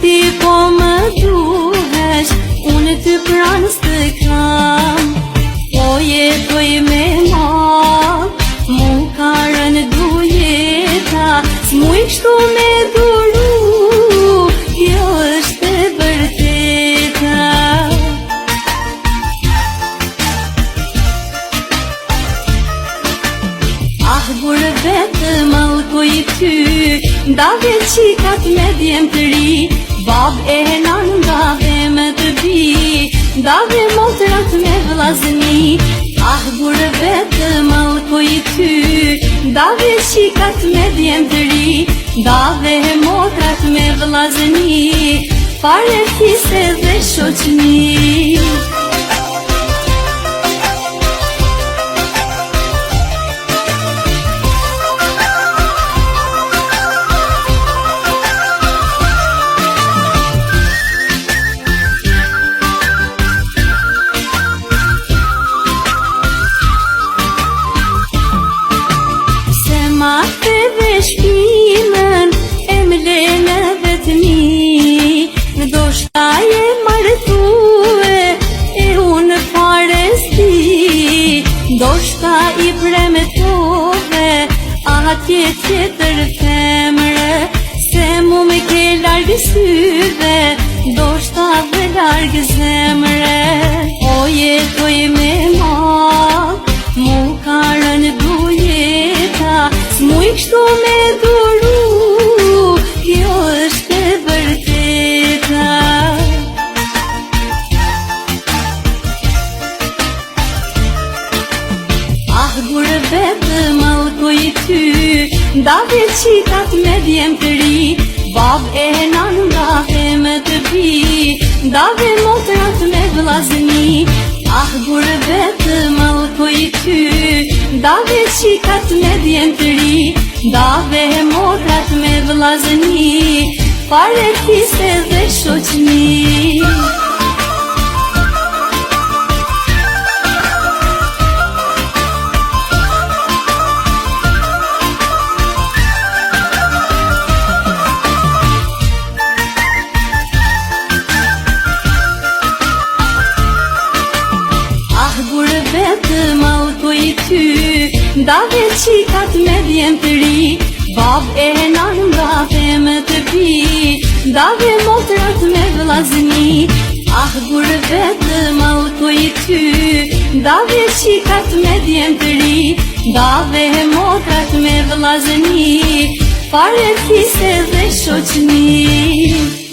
ti po më duhesh, unë ty pranë s'të kam. Po jetoj me malë, mu ka rënë du jeta, s'muj kështu me duru, kjo është e vërteta. Ah, burë vetë malkoj ty, ndave qikat me djem të ri, bab e nan ndave me të bi, ndave motrat me vlazni. Ah, burë vetë malkoj ty, ndave qikat me djem të ri, ndave motrat me vlazni, fare fise dhe shoqni. Mate dhe shpinën e mle në vetëmi, do shta je martue e unë fare s'di, do shta i premetove atje tjetër femre, se mu me ke largë syve, do shta dhe largë zemre. O jetoj me malë, mu ka rënë du jeta, s'muj kështu me duru, kjo është e vërteta. Ah, burë vetë malkoj ty, ndave qikat me djem të ri, bab e nan ndave me të bi, ndave motrat me vlazni. Ah, burë vetë malkoj ty, ndave qikat me djem të ri, ndave motrat me vlazni, fare fise dhe shoqni. Vetë malkoj ty, ndave qikat me djem të ri, bab e nan ndave me të bi, ndave motrat me vlazni. Ah, burë vetë malkoj ty, ndave qikat me djem të ri, ndave motrat me vlazni, fare fise dhe shoqni.